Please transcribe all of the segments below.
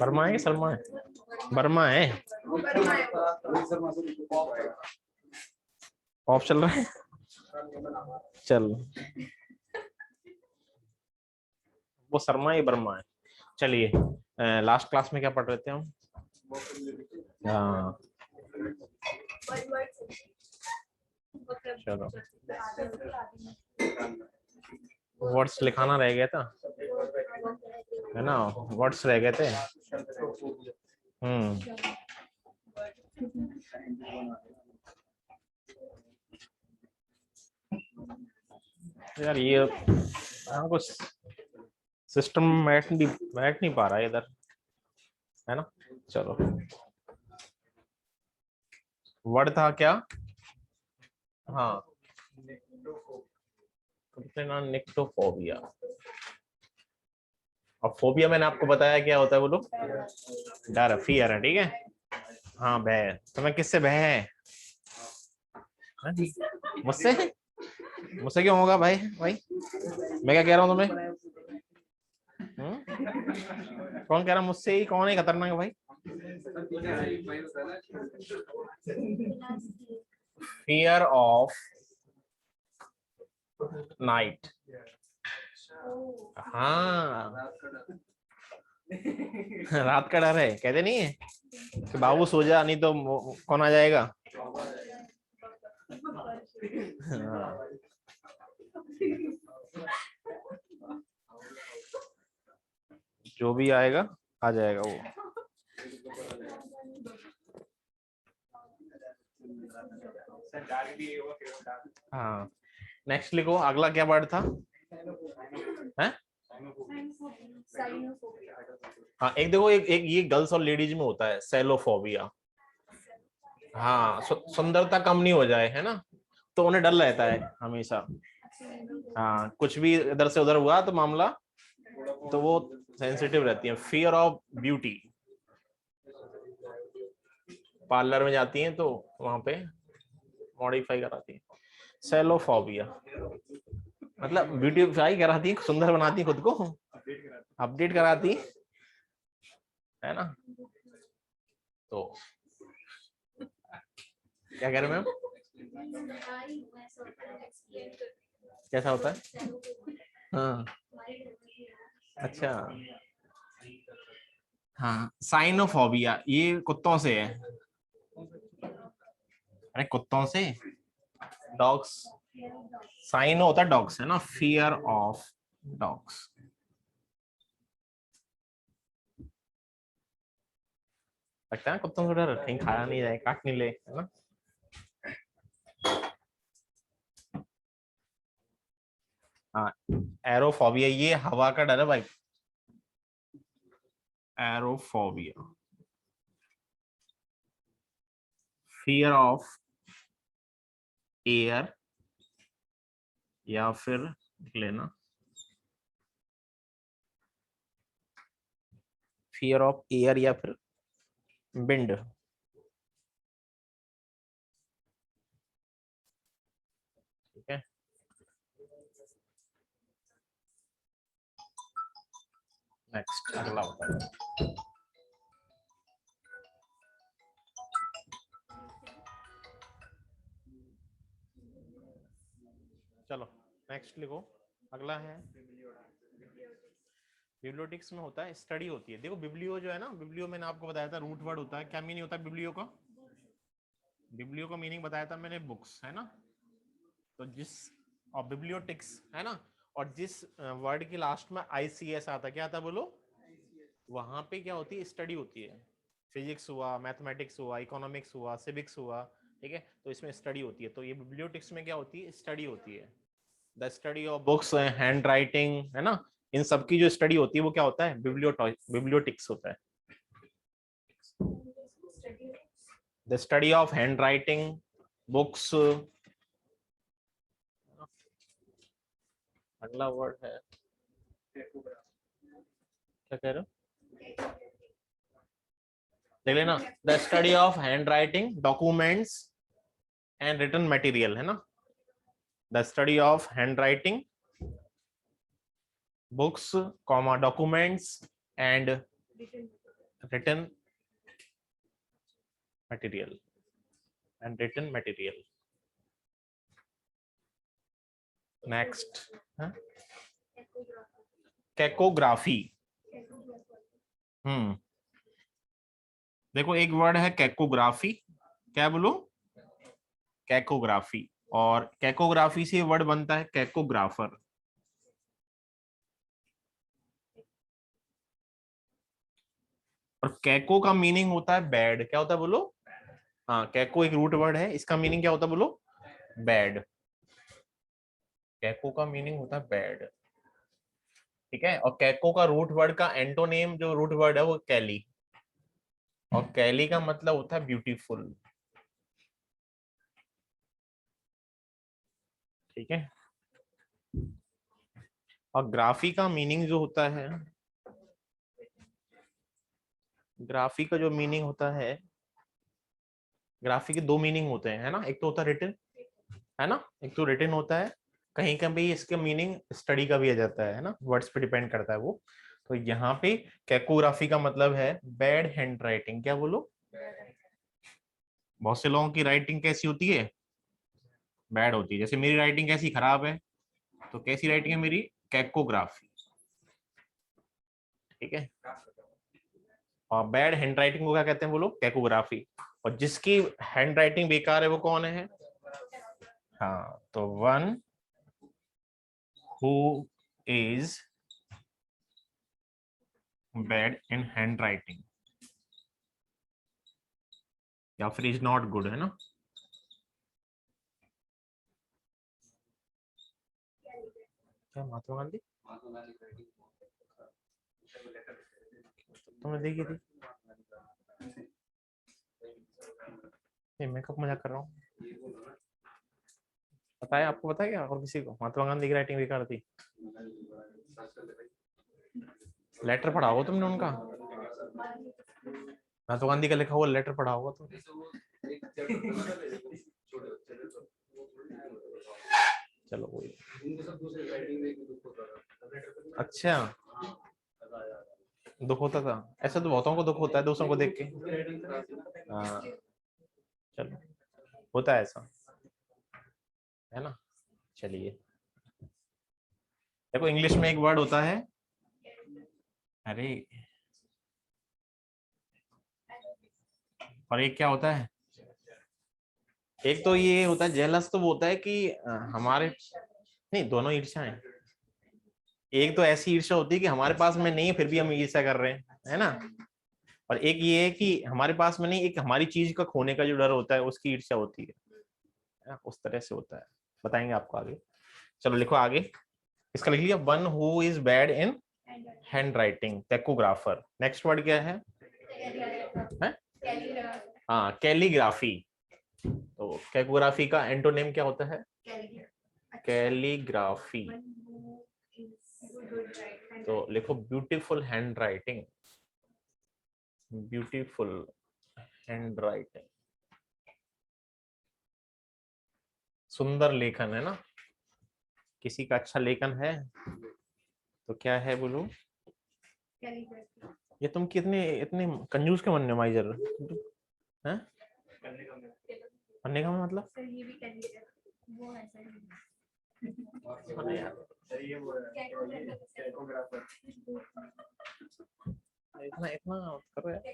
वर्मा है कि शर्मा है? वर्मा है। ऑफ चल रहा है। चल, वो शर्मा ही वर्मा है। चलिए, लास्ट क्लास में क्या पढ़ रहे थे हम? हाँ, चलो, वर्ड्स लिखाना रह गया था, है ना? वर्ड्स रह गए थे। यार ये कुछ सिस्टम बैठ नहीं पा रहा है इधर, है ना? चलो, वर्ड था क्या? हाँ, निक्टोफोबिया। अब फोबिया मैंने आपको बताया क्या होता है, बोलो। डर, फियर है, ठीक है। हाँ, भय। तो मैं किससे भय है? हाँ जी, मुझसे। मुझसे क्यों होगा भाई? भाई मैं क्या कह रहा हूँ तुम्हें? कौन कह रहा मुझसे ही? कौन है खतरनाक भाई? Fear of night. हाँ, रात का डर है, कहते नहीं है कि बाबू सो जा, नहीं तो कौन आ जाएगा। हाँ। जो भी आएगा आ जाएगा वो। हाँ, नेक्स्ट लिखो, अगला क्या वर्ड था? हैं? हाँ, एक देखो, एक ये गर्ल्स और लेडीज में होता है, सेलोफोबिया। हाँ, सुंदरता कम नहीं हो जाए, है ना? तो उन्हें डर रहता है हमेशा। हाँ, कुछ भी इधर से उधर हुआ तो मामला, तो वो सेंसिटिव रहती है। फियर ऑफ ब्यूटी, पार्लर में जाती हैं तो वहां पे मॉडिफाई कराती है। सेलोफोबिया मतलब ब्यूटीफाई कराती है, सुंदर बनाती है खुद को, अपडेट कराती है ना? तो क्या कह रहे हैं मैम? कैसा होता है? हाँ, अच्छा। हाँ, साइनोफोबिया ये कुत्तों से है। अरे कुत्तों से, डॉग्स। साइनो होता है डॉग्स, है ना? Fear of dogs. लगता है कुत्तों से डर, कहीं खाया नहीं जाए, काट नहीं ले, है ना? हाँ, एरोफोबिया ये हवा का डर है भाई। एरोफोबिया, फियर ऑफ एयर, या फिर लेना, फियर ऑफ एयर या फिर विंड। ठीक है, नेक्स्ट अगला होता है। चलो, नेक्स्ट लिखो, अगला है। बिब्लियोटिक्स में होता है, स्टडी होती है। देखो, बिब्लियो जो है ना, बिब्लियो मैंने आपको बताया था रूट वर्ड होता है। क्या मीनिंग होता है बिब्लियो का? बिब्लियो का मीनिंग बताया था मैंने, बुक्स, है ना? तो जिस, और बिब्लियोटिक्स, है ना? और जिस वर्ड के लास्ट में आईसीएस आता, क्या आता बोलो? वहां पे क्या होती है? स्टडी होती है। फिजिक्स हुआ, मैथमेटिक्स हुआ, इकोनॉमिक्स हुआ, सिविक्स हुआ, ठीक है? तो इसमें स्टडी होती है। तो ये बिब्लियोटिक्स में क्या होती है? स्टडी होती है। The study of books, hand writing, है ना? इन सब की जो स्टडी होती है वो क्या होता है? बिब्लियोटिक्स होता है। The study of hand writing, books. अगला वर्ड है, क्या कह रहे हो? देख लेना, the study of hand writing, documents and written material, है ना? The study of hand writing, books, comma, documents and written material and written material. Next, cacography. देखो एक वर्ड है कैकोग्राफी, क्या बोलो, कैकोग्राफी, और कैकोग्राफी से वर्ड बनता है कैकोग्राफर। और कैको का मीनिंग होता है बैड, क्या होता है बोलो, हाँ कैको एक रूट वर्ड है, इसका मीनिंग क्या होता है बोलो, बैड। कैको का मीनिंग होता है बैड, ठीक है। और कैको का रूट वर्ड का एंटोनेम जो रूट वर्ड है वो कैली, और कैली का मतलब होता है ब्यूटीफुल, ठीक है। और ग्राफी का मीनिंग जो होता है, ग्राफी का जो मीनिंग होता है, ग्राफी के दो मीनिंग होते हैं, है ना, एक तो होता है रिटन, है ना, एक तो रिटन होता है, कहीं कहीं इसका मीनिंग स्टडी का भी आ जाता है ना, वर्ड्स पे डिपेंड करता है वो। तो यहाँ पे कैकोग्राफी का मतलब है बैड हैंड राइटिंग, क्या बोलो, बहुत से लोगों की राइटिंग कैसी होती है, बैड होती है, जैसे मेरी राइटिंग कैसी खराब है, तो कैसी राइटिंग है मेरी, कैकोग्राफी, ठीक है। और बैड हैंड राइटिंग को क्या कहते हैं बोलो, कैकोग्राफी। और जिसकी हैंड राइटिंग बेकार है वो कौन है, हाँ, तो one who is bad in hand writing, या फिर इज नॉट गुड, है ना। क्या महात्मा गांधी, तुमने देखी थी, मैं कब मजाक कर रहा हूँ, पता है आपको, पता है क्या, और किसी को महात्मा गांधी की राइटिंग बेकार थी, लेटर पढ़ा होगा तुमने उनका, महात्मा गांधी का लिखा हुआ लेटर पढ़ा होगा तुम। चलो कोई, अच्छा दुख होता था, ऐसा तो बहुतों को दुख होता है दूसरों को देख के, हाँ चलो होता है ऐसा, है ना। चलिए देखो इंग्लिश में एक वर्ड होता है, अरे और एक क्या होता है, एक तो ये होता है जेलस, तो वो होता है कि हमारे, नहीं दोनों ईर्ष्या है, एक तो ऐसी ईर्ष्या होती है कि हमारे पास में नहीं है फिर भी हम ईर्ष्या कर रहे हैं, है ना। और एक ये है कि हमारे पास में नहीं, एक हमारी चीज का खोने का जो डर होता है उसकी ईर्ष्या होती है ना, उस तरह से होता है, बताएंगे आपको आगे। चलो लिखो आगे, इसका लिख लिया, one who is bad in handwriting, tachographer. Next word क्या है, हाँ कैलीग्राफी। तो कैकोग्राफी का एंटोनेम क्या होता है, कैलीग्राफी, तो लिखो beautiful hand writing, beautiful hand writing, सुंदर लेखन, है ना, किसी का अच्छा लेखन है तो क्या है बोलो, ये तुम कितने इतने कंजूस के बनने माइजर हैं, बनने का मतलब इतना इतना करो यार,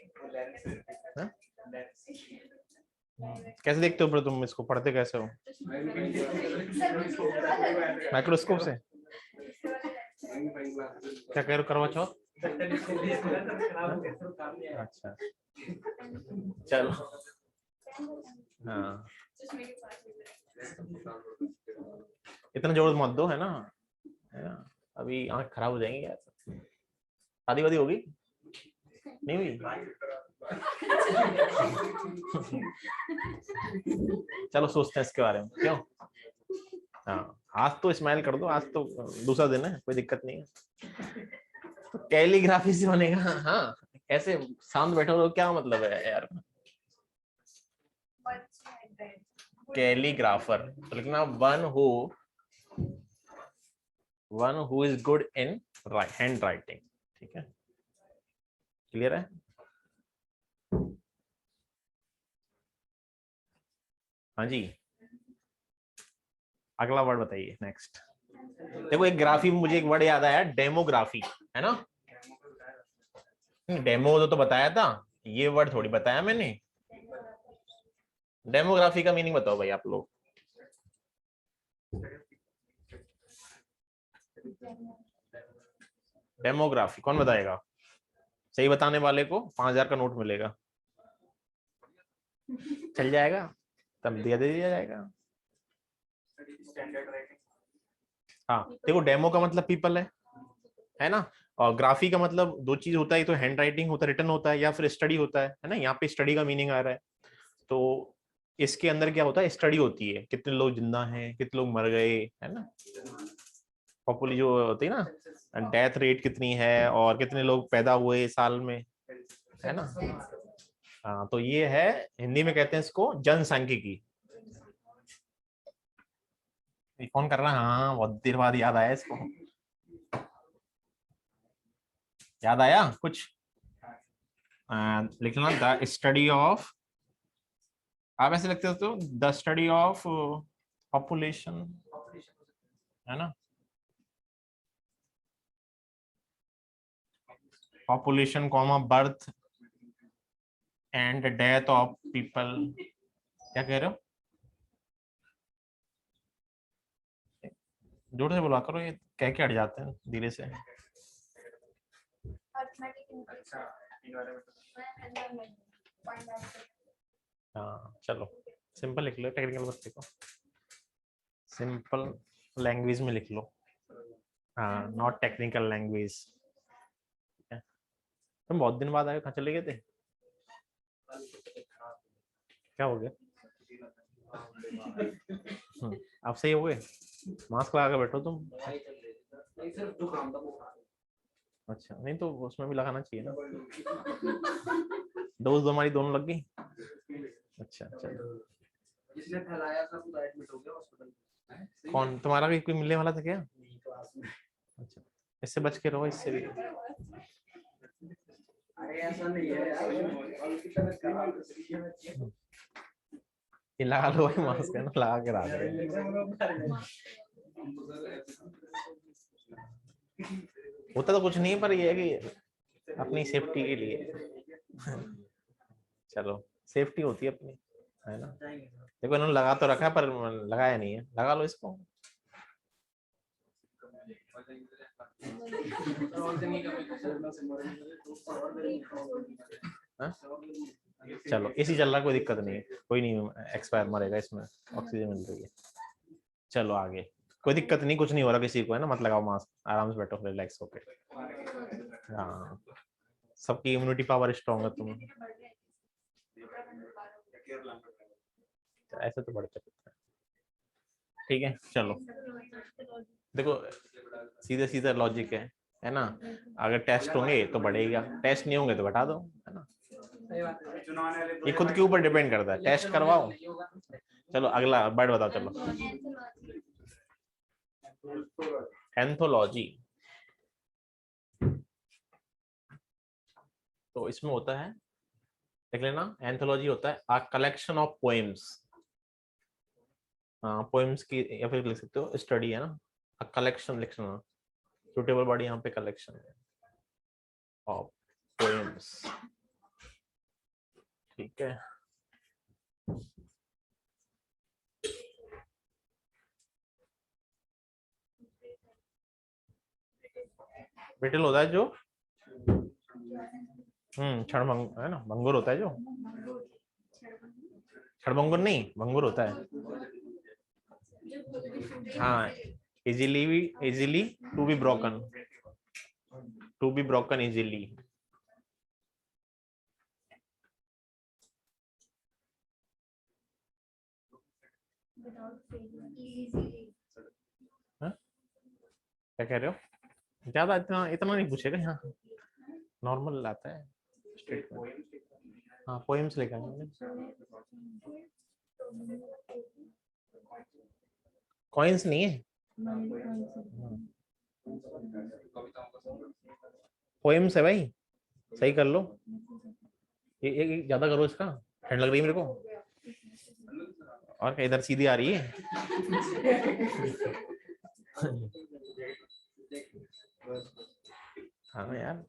कैसे देखते हो तुम इसको, पढ़ते कैसे हो, माइक्रोस्कोप से, क्या कह रहे हो, करवा चौथ, अच्छा चलो, हाँ इतना जोर मत दो, है ना, अभी आंख खराब हो जाएंगी यार। शादी वादी होगी, नहीं हुई, चलो सोचते हैं इसके बारे में, क्यों, हाँ आज तो स्माइल कर दो, आज तो दूसरा दिन है, कोई दिक्कत नहीं है, तो कैलीग्राफी से बनेगा, हाँ ऐसे शांत बैठो तो क्या मतलब है यार, कैलीग्राफर, तो लिखना one who is good in hand writing, ठीक है, क्लियर है। हाँ जी, अगला वर्ड बताइए नेक्स्ट। देखो एक ग्राफी में मुझे एक वर्ड याद आया, डेमोग्राफी, है ना। डेमो तो बताया था, ये वर्ड थोड़ी बताया मैंने। डेमोग्राफी का मीनिंग बताओ भाई आप लोग। डेमोग्राफी कौन बताएगा? सही बताने वाले को 5,000 का नोट मिलेगा। चल जाएगा, तब दे दिया जाएगा। हाँ देखो, डेमो का मतलब पीपल है ना। और ग्राफी का मतलब दो चीज होता है, तो हैंड राइटिंग होता है, रिटन होता है, या फिर स्टडी होता है ना। यहाँ पे स्टडी का मीनिंग आ रहा है। तो इसके अंदर क्या होता है, स्टडी होती है, कितने लोग जिंदा हैं, कितने लोग मर गए, है ना। पॉपुलेशन जो होती है ना, डेथ रेट कितनी है, और कितने लोग पैदा हुए साल में, है ना। हाँ तो ये है, हिंदी में कहते हैं इसको जनसांख्यिकी। ये कौन कर रहा है? हाँ बहुत देर बाद याद आया इसको। याद आया कुछ? लिखना द स्टडी ऑफ, आप ऐसे लिखते हो तो द स्टडी ऑफ पॉपुलेशन, है ना। Population comma birth and death of people. क्या कह रहे हो? जोर से बोला करो, ये कह के हट जाते हैं धीरे से। हाँ चलो, सिंपल लिख लो, टेक्निकल मत लिखो, सिंपल लैंग्वेज में लिख लो। हाँ नॉट टेक्निकल लैंग्वेज। तुम बहुत दिन बाद आए, कहाँ चले गए थे? क्या हो गया? आप सही हो गए? मास्क लगा के बैठो तुम। अच्छा, नहीं तो उसमें भी लगाना चाहिए ना। डोज दो हमारी दोनों लग गई। अच्छा चलो। जिसने फैलाया था वो एडमिट हो गया हॉस्पिटल। कौन तुम्हारा भी कोई मिलने वाला था क्या? अच्छा, इससे बच के रहो, इससे भी। अरे ऐसा नहीं है यार, ये लगा लो भाई मास्क, है ना, लगा के रख रहे होता तो कुछ नहीं है, पर ये है कि अपनी सेफ्टी के लिए। चलो, सेफ्टी होती है अपनी, है ना। देखो इन्होंने लगा तो रखा है, पर लगाया नहीं है, लगा लो इसको। हाँ? चलो इसी चल रहा, कोई दिक्कत नहीं है, कोई नहीं एक्सपायर मरेगा इसमें, ऑक्सीजन मिल रही है। चलो आगे, कोई दिक्कत नहीं, कुछ नहीं हो रहा किसी को, है ना। मत लगाओ मास्क, आराम से बैठो रिलैक्स होके। हाँ, सबकी इम्यूनिटी पावर स्ट्रॉन्ग है तुम। ऐसे तो बढ़ते रहता है। ठीक है चलो, देखो सीधे सीधे लॉजिक है ना। अगर टेस्ट होंगे तो बढ़ेगा, टेस्ट नहीं होंगे तो घटा दो, है ना। ये खुद के ऊपर डिपेंड करता है, टेस्ट करवाओ। चलो अगला वर्ड बताओ चलो। एंथोलॉजी, तो इसमें होता है, देख लेना, एंथोलॉजी होता है a collection of poems. Poems की, या फिर लिख सकते हो स्टडी, है ना। अ कलेक्शन लिखना, सुटेबल वर्ड यहाँ पे कलेक्शन ऑफ पोएम्स। ठीक है, ब्रिटल होता है जो, क्षणभंग, है ना, भंगुर होता है जो। क्षणभंगुर नहीं, भंगुर होता है। हाँ, easily to be broken, to be broken easily. क्या कह रहे हो? ज्यादा इतना इतना नहीं पूछेगा यहाँ, नॉर्मल लाता है स्टेटमेंट। हाँ पोएम्स लिखा है, कॉइन्स नहीं है। पोएम्स है भाई, सही कर लो। ये ज्यादा करो इसका, ठंड लग रही है मेरे को। और क्या इधर सीधी आ रही है? हाँ यार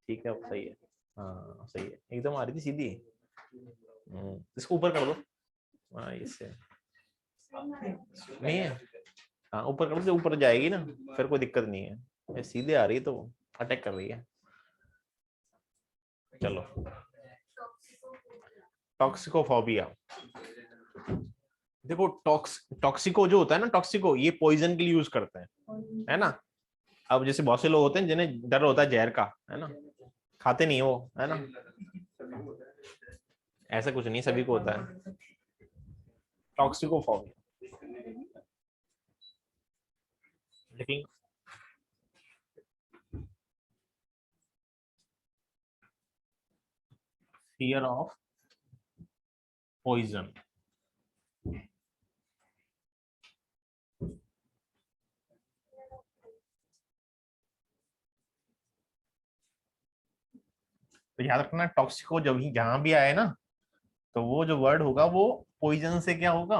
ठीक है, अब सही है। हाँ सही है, एकदम आ रही थी सीधी। इसको ऊपर कर दो। हाँ इससे नहीं है। हाँ ऊपर कर दो, ऊपर जाएगी ना, फिर कोई दिक्कत नहीं है। ये सीधे आ रही है तो अटैक कर रही है। चलो, टॉक्सिकोफोबिया। देखो टॉक्सिको जो होता है ना, टॉक्सिको ये पॉइजन के लिए यूज करते हैं, है ना। अब जैसे बहुत से लोग होते हैं जिन्हें डर होता है जहर का, है ना, खाते नहीं वो, है ना। ऐसा कुछ नहीं, सभी को होता है टॉक्सिकोफोबिया। लेकिन फियर ऑफ पॉइजन, तो याद रखना टॉक्सिको जब भी जहां भी आए ना, तो वो जो वर्ड होगा वो पॉइजन से क्या होगा,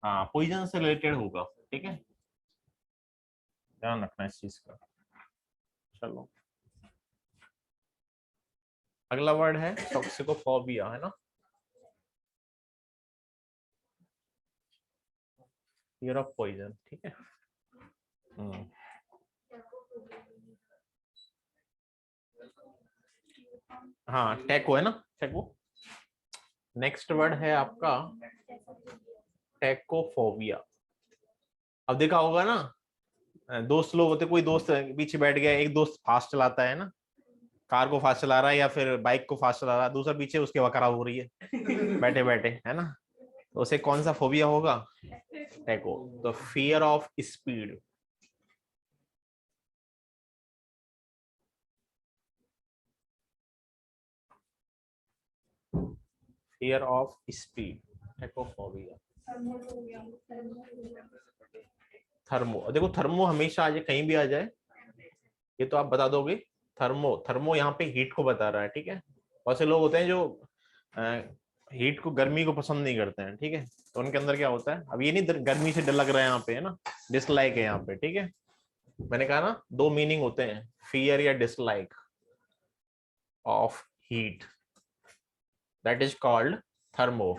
हाँ पॉइजन से रिलेटेड होगा, ठीक है, ध्यान रखना इस चीज का। चलो अगला वर्ड है टॉक्सिकोफोबिया, है ना, फियर ऑफ पॉइजन, ठीक है। हम्म, हाँ टेको है ना, टेको। नेक्स्ट वर्ड है आपका टेकोफोबिया। अब देखा होगा ना, दोस्त लोग होते, कोई दोस्त पीछे बैठ गया, एक दोस्त फास्ट चलाता है ना, कार को फास्ट चला रहा है या फिर बाइक को फास्ट चला रहा है, दूसरा पीछे उसकी हवा खराब हो रही है बैठे बैठे, है ना। तो उसे कौन सा फोबिया होगा, टेको, तो fear of speed. Fear of speed, tachophobia. Thermo, देखो थर्मो हमेशा आ जाए, कहीं भी आ जाए, ये तो आप बता दोगे। थर्मो, थर्मो यहाँ पे हीट को बता रहा है, ठीक है। बहुत से लोग होते हैं जो हीट को, गर्मी को पसंद नहीं करते हैं, ठीक है, तो उनके अंदर क्या होता है, अब ये नहीं गर्मी से डर लग रहा है यहाँ पे, है ना, डिसलाइक है यहाँ पे, ठीक है। मैंने कहा ना दो मीनिंग होते हैं, फियर या dislike of heat, that is called thermo.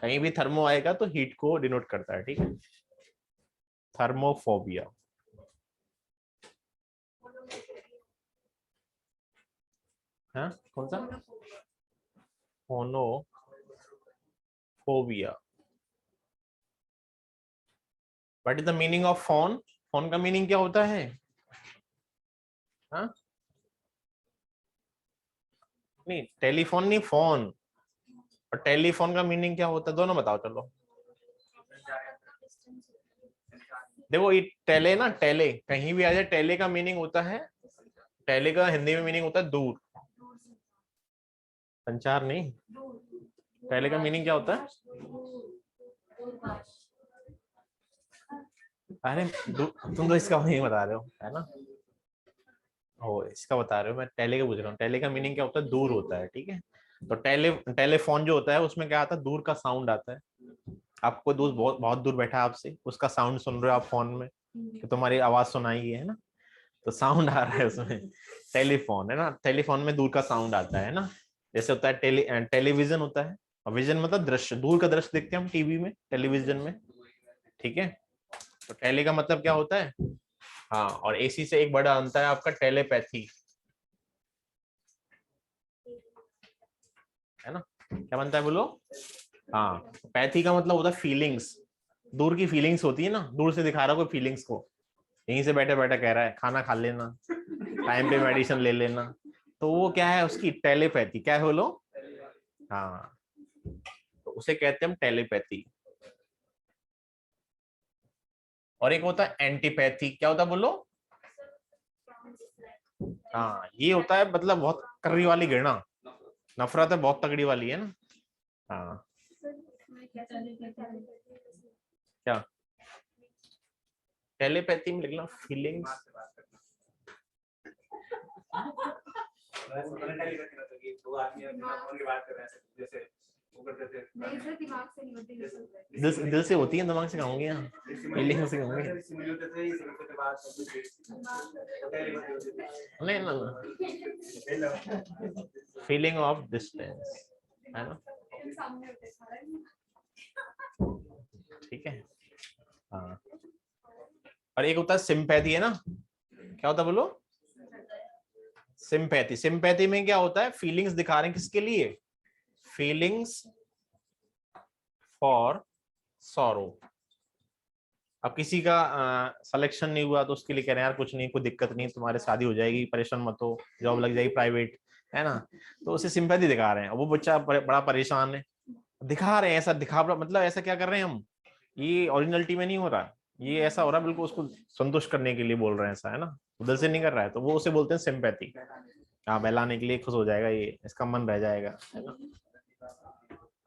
कहीं भी थर्मो आएगा तो हीट को डिनोट करता है, ठीक है, थर्मोफोबिया। हाँ कौन सा, phonophobia. What is the meaning of phone, phone का मीनिंग क्या होता है, हाँ नहीं टेलीफोन नहीं, फोन, और टेलीफोन का मीनिंग क्या होता है, दोनों बताओ चलो। देखो ये टेले ना, टेले कहीं भी आ जाए, टेले का मीनिंग होता है, टेले का हिंदी में मीनिंग होता है दूर, संचार नहीं। टेले का मीनिंग क्या होता है, अरे तुम तो इसका मीनिंग बता रहे हो, है ना, ओ इसका बता रहे हो, मैं टेले का पूछ रहा हूँ, टेले का मीनिंग क्या होता है, दूर होता है, ठीक है। तो टेलीफोन जो होता है उसमें क्या आता है, दूर का साउंड आता है। आपको दोस्त बहुत बहुत दूर बैठा है आपसे, उसका साउंड सुन रहे हो आप फोन में, कि तुम्हारी आवाज सुनाई है ना, तो साउंड आ रहा है उसमें, टेलीफोन है ना, टेलीफोन में दूर का साउंड आता है ना। जैसे होता है टेलीविजन होता है, और विजन मतलब दृश्य, दूर का दृश्य देखते हैं हम टीवी में, टेलीविजन में, ठीक है। तो टेली का मतलब क्या होता है, हाँ, और एसी से एक बड़ा अंतर है आपका टेलीपैथी, है ना, क्या बनता है बोलो, हाँ पैथी का मतलब होता है फीलिंग्स, दूर की फीलिंग्स होती है ना, दूर से दिखा रहा कोई फीलिंग्स को, यहीं से बैठे बैठे कह रहा है खाना खा लेना, टाइम पे मेडिसिन ले लेना, तो वो क्या है उसकी टेलीपैथी, क्या है बोलो, हाँ, तो उसे कहते हैं हम टेलीपैथी। और एक होता है एंटीपैथी, क्या होता है बोलो, हाँ ये होता है मतलब बहुत कड़वी वाली घृणा, नफरत है बहुत तगड़ी वाली, है ना। हाँ क्या, टेलीपैथी में लिखना फीलिंग्स, दिल से होती है, दिमाग से कहूंगी, फीलिंग से कहूंगी। नहीं ना, फीलिंग ऑफ डिस्टेंस है ना, ठीक है। हाँ, और एक होता है सिंपैथी, है ना, क्या होता है बोलो? सिंपैथी। सिंपैथी में क्या होता है? फीलिंग्स दिखा रहे हैं किसके लिए? Feelings for sorrow. अब किसी का सिलेक्शन नहीं हुआ तो उसके लिए कह रहे हैं यार कुछ नहीं, कोई दिक्कत नहीं, तुम्हारी शादी हो जाएगी, परेशान मत हो, जॉब लग जाएगी प्राइवेट, है ना। तो उसे सिंपैथी दिखा रहे हैं, वो बच्चा बड़ा परेशान है, दिखा रहे हैं ऐसा, मतलब ऐसा क्या कर रहे हैं हम, ये ओरिजिनलिटी में नहीं हो रहा, ये ऐसा हो रहा है बिल्कुल उसको संतुष्ट करने के लिए बोल रहे हैं ऐसा, है ना, दिल से नहीं कर रहा है, तो वो उसे बोलते हैं सिंपैथी। हाँ, बहलाने के लिए, खुश हो जाएगा ये, इसका मन रह जाएगा, है ना।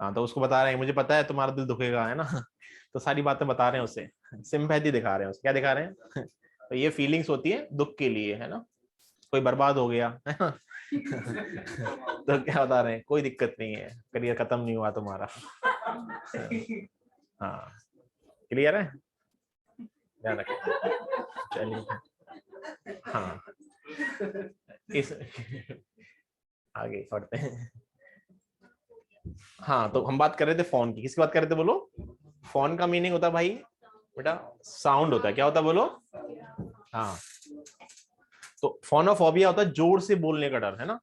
हाँ, तो उसको बता रहे हैं मुझे पता है तुम्हारा दिल दुखेगा, है ना, तो सारी बातें बता रहे हैं उसे, सिंपैथी दिखा रहे हैं उसे, क्या दिखा रहे हैं तो ये फीलिंग्स होती है दुख के लिए, है ना, कोई बर्बाद हो गया, है ना तो क्या बता रहे हैं, कोई दिक्कत नहीं है, करियर खत्म नहीं हुआ तुम्हारा। हाँ, क्लियर है, ध्यान रखें। चलिए, हाँ, इस आगे पढ़ते हैं। हाँ, तो हम बात कर रहे थे फोन की, किसकी बात कर रहे थे बोलो? फोन का मीनिंग होता है भाई बेटा साउंड होता है, क्या होता है बोलो? हाँ, तो फोनोफोबिया होता है जोर से बोलने का डर, है ना।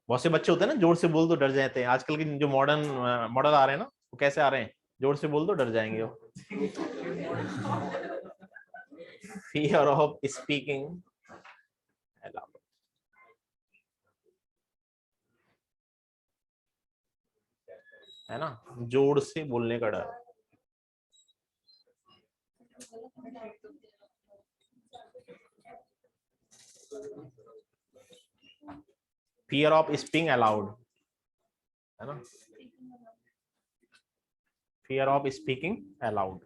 बहुत से बच्चे होते हैं ना, जोर से बोल तो डर जाते हैं, आजकल के जो मॉडर्न मॉडल आ रहे हैं ना, वो कैसे आ रहे हैं, जोर से बोल तो डर जाएंगे वो। फियर ऑफ स्पीकिंग अलाउड, है ना, जोर से बोलने का डर। फियर ऑफ स्पीकिंग अलाउड, है ना, फियर ऑफ स्पीकिंग अलाउड।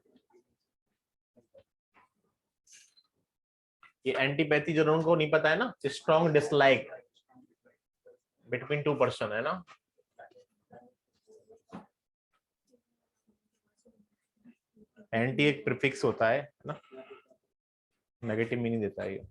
ये एंटीपैथी जो उनको नहीं पता है ना, strong dislike between two person, है ना। एंटी एक प्रीफिक्स होता है ना, नेगेटिव मीनिंग देता है ये।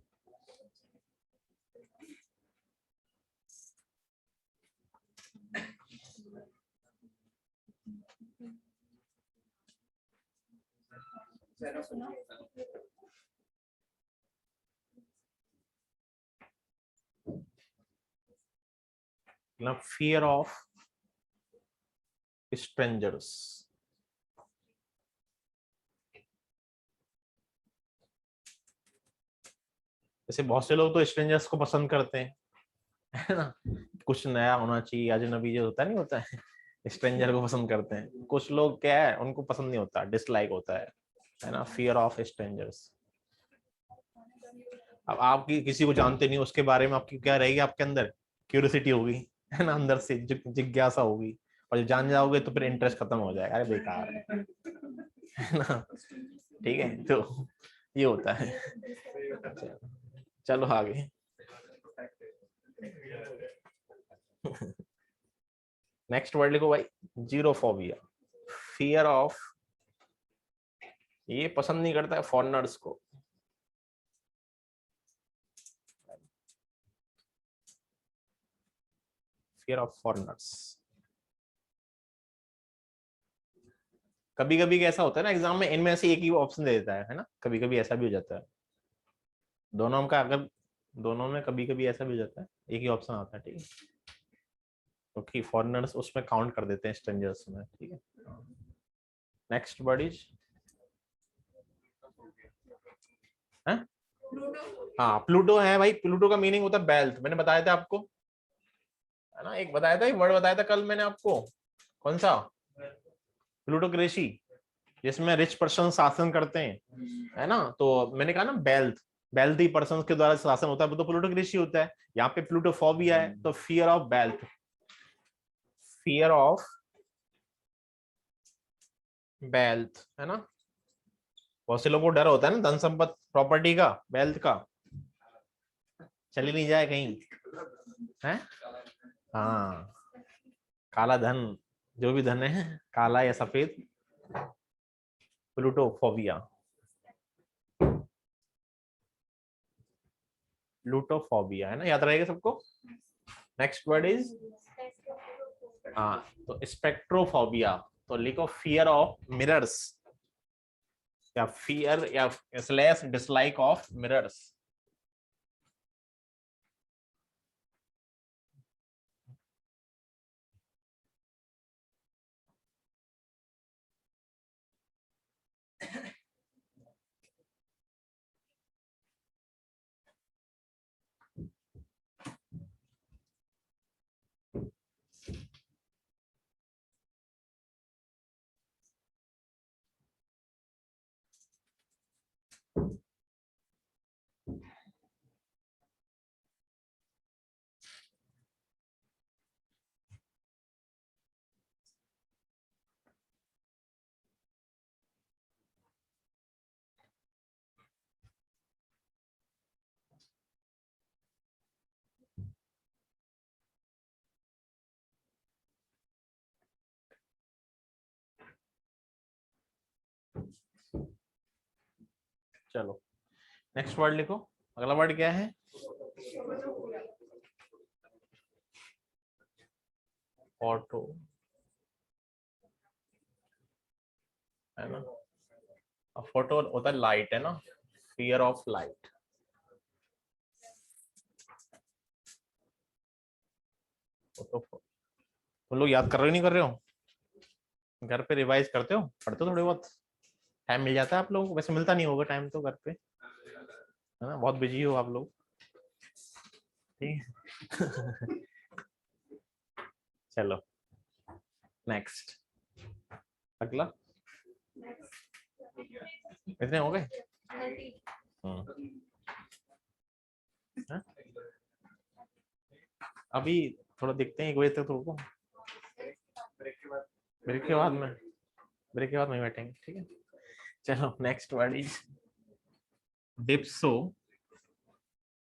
फियर ऑफ स्ट्रेंजर्स, जैसे बहुत से लोग तो स्ट्रेंजर्स को पसंद करते हैं, है ना, कुछ नया होना चाहिए, अजनबी जो होता नहीं होता है, स्ट्रेंजर को पसंद करते हैं। कुछ लोग क्या है, उनको पसंद नहीं होता, डिसलाइक होता है ना, फियर ऑफ स्ट्रेंजर्स। अब आपकी किसी को जानते नहीं, उसके बारे में आपकी क्या रहेगी, आपके अंदर क्यूरियोसिटी होगी, है ना, अंदर से जिज्ञासा होगी, और जब जान जाओगे तो फिर इंटरेस्ट खत्म हो जाएगा, अरे बेकार है ना, ठीक है, तो ये होता है। चलो आगे, नेक्स्ट वर्ड लिखो भाई, जीरोफोबिया, फियर ऑफ, ये पसंद नहीं करता है फॉरेनर्स को, फियर ऑफ फॉरेनर्स। कभी कभी कैसा होता है ना एग्जाम में, इनमें से एक ही ऑप्शन दे देता है ना, कभी कभी ऐसा भी हो जाता है, दोनों का अगर, दोनों में कभी कभी ऐसा भी हो जाता है, एक ही ऑप्शन आता है, ठीक है, क्योंकि फॉरेनर्स उसमें काउंट कर देते हैं स्ट्रेंजर्स में, ठीक है। नेक्स्ट वर्ड इज, हाँ प्लूटो है भाई, प्लूटो का मीनिंग होता है बेल्ट, मैंने बताया था आपको, है ना, एक बताया था, एक वर्ड बताया था कल मैंने आपको, कौन सा? प्लूटोक्रेसी, जिसमें रिच पर्सन शासन करते हैं, है ना, तो मैंने कहा ना बेल्थ, वेल्थी पर्सन के द्वारा शासन होता है, वो तो प्लूटोक्रेसी होता है। यहाँ पे प्लूटोफोबिया है, तो fear of wealth, fear of wealth, है ना, बहुत से लोगों को डर होता है ना धन संपत्ति प्रॉपर्टी का, वेल्थ का, चली नहीं जाए कहीं, है? हाँ, काला धन, जो भी धन है काला या सफेद, प्लूटोफोबिया। प्लूटोफोबिया है ना, याद रहेगा सबको। नेक्स्ट वर्ड इज, हाँ, तो स्पेक्ट्रोफोबिया, तो लिखो फियर ऑफ मिरर्स, या फियर या स्लैश डिसलाइक ऑफ मिरर्स। चलो नेक्स्ट वर्ड लिखो, अगला वर्ड क्या है? ऑटो, है ना। फोटो होता है लाइट, है ना, फियर ऑफ लाइट। तुम लोग याद कर रहे हो नहीं कर रहे हो? घर पे रिवाइज करते हो, पढ़ते हो थोड़े बहुत? टाइम मिल जाता है आप लोगों को? वैसे मिलता नहीं होगा टाइम तो घर पे, है ना, बहुत बिजी हो आप लोग। ठीक है। चलो नेक्स्ट, अगला। इतने हो गए? हाँ? अभी थोड़ा देखते हैं, 1 बजे तक तो रुको, ब्रेक के बाद में, ब्रेक के बाद में बैठेंगे, ठीक है। चलो नेक्स्ट वर्ड इज डिप्सो,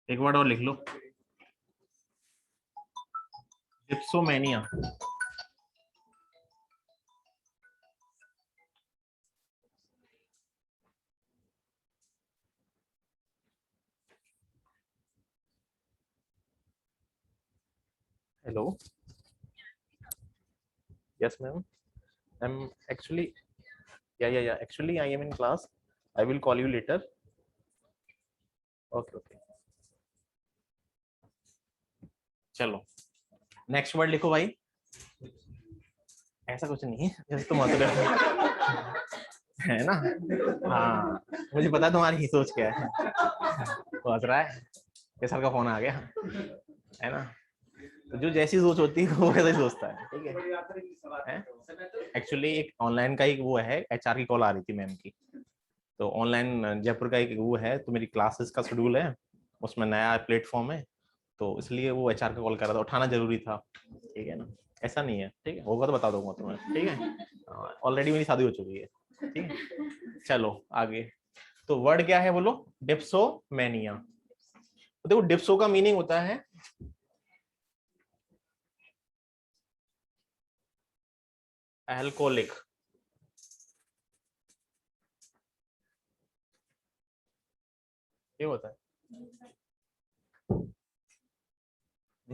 एक वर्ड और लिख लो, dipsomania. Hello, yes ma'am, I am actually, yeah actually I am in class, I will call you later. Okay okay, चलो नेक्स्ट वर्ड लिखो भाई। ऐसा कुछ नहीं है जैसे तुम मतलब, है ना। हाँ, मुझे पता तुम्हारी ही सोच क्या है। तो हंस रहा है कि सर का फोन आ गया, है ना। तो जो जैसी सोच होती है वो वैसा ही सोचता है, ठीक है। एक्चुअली एक ऑनलाइन का एक वो है, एचआर की कॉल आ रही थी मैम की, तो ऑनलाइन जयपुर का एक वो है, तो मेरी क्लासेस का शेड्यूल है, उसमें नया प्लेटफॉर्म है, तो इसलिए वो एचआर का कॉल कर रहा था, उठाना जरूरी था, ठीक है ना। ऐसा नहीं है, ठीक है, होगा तो बता दूंगा तुम्हें, ठीक है। ऑलरेडी मेरी शादी हो चुकी है, ठीक है। चलो आगे, तो वर्ड क्या है बोलो? डिप्सोमेनिया। तो देखो डिप्सो का मीनिंग होता है अल्कोहलिक। ये होता है,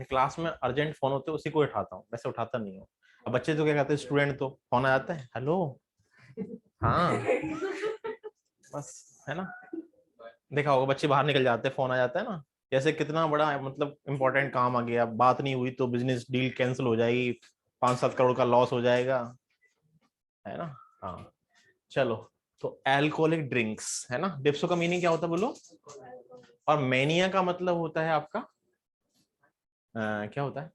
क्लास में अर्जेंट फोन होते उसी को उठाता हूँ, वैसे उठाता नहीं हूँ। अब बच्चे तो क्या कहते हैं, स्टूडेंट तो फोन आ जाता है, हेलो, हाँ, बस, है ना। देखा होगा बच्चे बाहर निकल जाते हैं, फोन आ जाता है ना, जैसे कितना बड़ा मतलब इंपॉर्टेंट काम आ गया, बात नहीं हुई तो बिजनेस डील कैंसिल हो जाएगी, 5-7 करोड़ का लॉस हो जाएगा, है ना। हाँ, चलो, तो अल्कोहलिक ड्रिंक्स, है ना। डिप्सो का मीनिंग क्या होता है बोलो? और मेनिया का मतलब होता है आपका क्या होता है?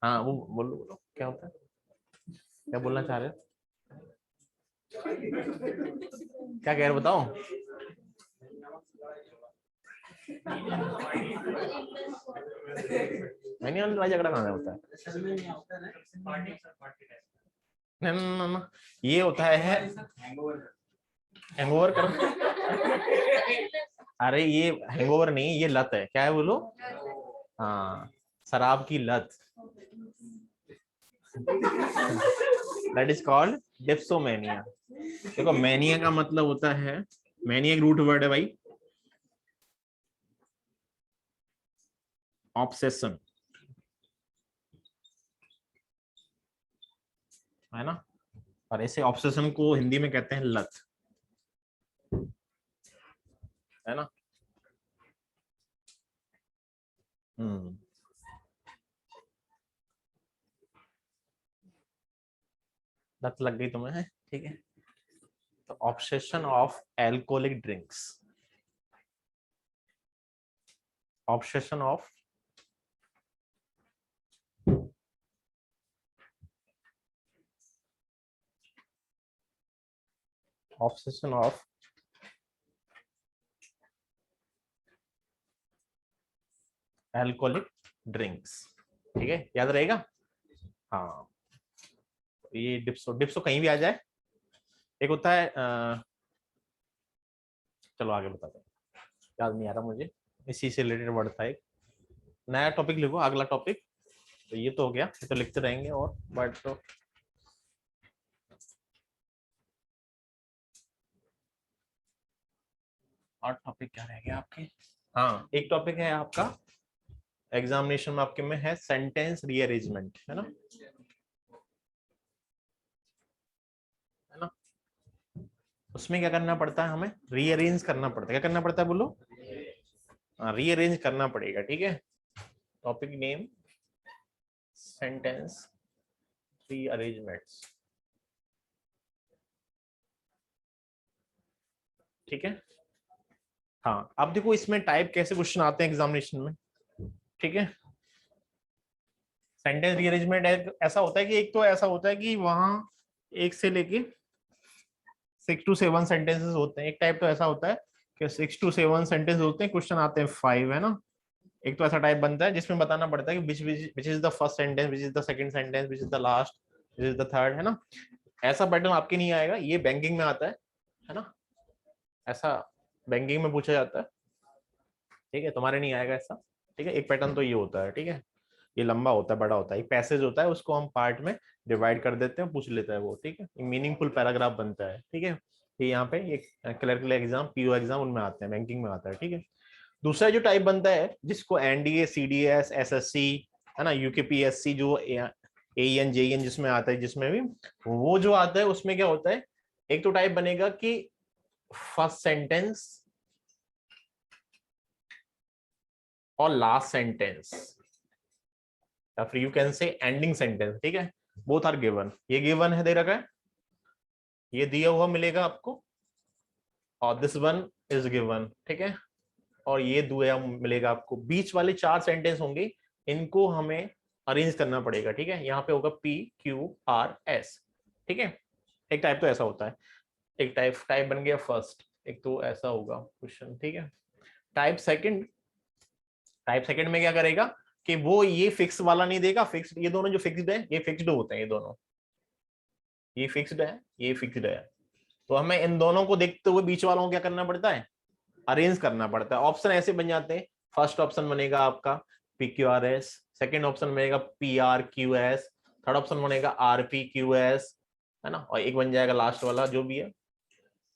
हाँ वो बोलो बोलो, क्या होता है, क्या बोलना चाह रहे हो, क्या कह रहे हो बताओ। मैनिया लड़ाई झगड़ा कहाँ होता है? ना ना ना ना, ये होता है हैंगओवर कर, अरे ये हैंगओवर नहीं, ये लत है। क्या है बोलो? हाँ, शराब की लत। That is called dipsomania. देखो मैनिया का मतलब होता है, मैनिया एक रूट वर्ड है भाई, ऑब्सेशन, है ना। और ऐसे ऑब्सेशन को हिंदी में कहते हैं लत, है ना। हम्म। लत लग गई तुम्हें, ठीक है। तो obsession of alcoholic drinks, obsession of obsession of alcoholic drinks, ठीक है, याद रहेगा। हाँ, ये डिप्सो, डिप्सो कहीं भी आ जाए। एक होता है चलो आगे बताते हैं, याद नहीं आ रहा मुझे, इसी से रिलेटेड वर्ड था एक। नया टॉपिक लिखो, अगला टॉपिक। तो ये तो हो गया, ये तो लिखते रहेंगे और वर्ड तो। और टॉपिक क्या रह गया आपके? हाँ, एक टॉपिक है आपका एग्जामिनेशन में, आपके में है सेंटेंस रीअरेंजमेंट, है ना, है ना। उसमें क्या करना पड़ता है हमें? रीअरेंज करना पड़ता है। क्या करना पड़ता है बोलो? हाँ, रीअरेंज करना पड़ेगा, ठीक है। टॉपिक नेम सेंटेंस रीअरेंजमेंट्स, ठीक है। हाँ, अब देखो इसमें टाइप कैसे क्वेश्चन आते हैं एग्जामिनेशन में, ठीक है। सेंटेंस रीअरेंजमेंट ऐसा होता है कि एक तो ऐसा होता है कि वहां एक से लेके 6 to 7 सेंटेंसेस होते हैं। एक टाइप तो ऐसा होता है कि 6 to 7 सेंटेंस होते हैं, क्वेश्चन आते हैं 5, है ना। एक तो ऐसा टाइप बनता है जिसमें बताना पड़ता है कि which is the first sentence, which is the second sentence, which is the last, which is the third, है ना। ऐसा पैटर्न आपके नहीं आएगा, ये बैंकिंग में आता है ना। ऐसा बैंकिंग में पूछा जाता है, ठीक है, तुम्हारे नहीं आएगा ऐसा, ठीक है। एक पैटर्न तो ये होता है, ठीक है। ये लंबा होता है, बड़ा होता है, एक पैसेज होता है, उसको हम पार्ट में डिवाइड कर देते हैं, पूछ लेता है वो, ठीक है। एक मीनिंगफुल पैराग्राफ बनता है, ठीक है। ये यहाँ पे एक क्लर्कल एग्जाम, पीओ एग्जाम, उनमें आते हैं, बैंकिंग में आता है, ठीक है। दूसरा जो टाइप बनता है जिसको एनडीए, सीडीएस, एसएससी, है ना, यूकेपीएससी, जो एएन जेईएन जिसमें आता है, जिसमें भी वो जो आता है, उसमें क्या होता है, एक तो टाइप बनेगा कि फर्स्ट सेंटेंस और लास्ट सेंटेंस, या फिर you can say ending sentence, ठीक है। बोथ आर गिवन, ये गिवन है, दे रखा है, ये दिया हुआ मिलेगा आपको, और दिस वन इज गिवन, ठीक है। और ये दुआ मिलेगा आपको। बीच वाले 4 सेंटेंस होंगे, इनको हमें अरेंज करना पड़ेगा, ठीक है। यहाँ पे होगा पी क्यू आर एस, ठीक है। एक टाइप तो ऐसा होता है, एक टाइप टाइप बन गया फर्स्ट, एक तो ऐसा होगा क्वेश्चन, ठीक है। टाइप सेकंड, टाइप सेकंड में क्या करेगा कि वो ये फिक्स वाला नहीं देगा, फिक्स्ड, ये दोनों जो फिक्स्ड है ये फिक्स्ड होते हैं, ये दोनों, ये फिक्स्ड है, ये फिक्स्ड है। तो हमें इन दोनों को देखते हुए बीच वालों को क्या करना पड़ता है? अरेंज करना पड़ता है। ऑप्शन ऐसे बन जाते हैं, फर्स्ट ऑप्शन बनेगा आपका P Q R S, second option बनेगा P R Q S, third option बनेगा आर पी क्यू एस, है ना, और एक बन जाएगा लास्ट वाला जो भी है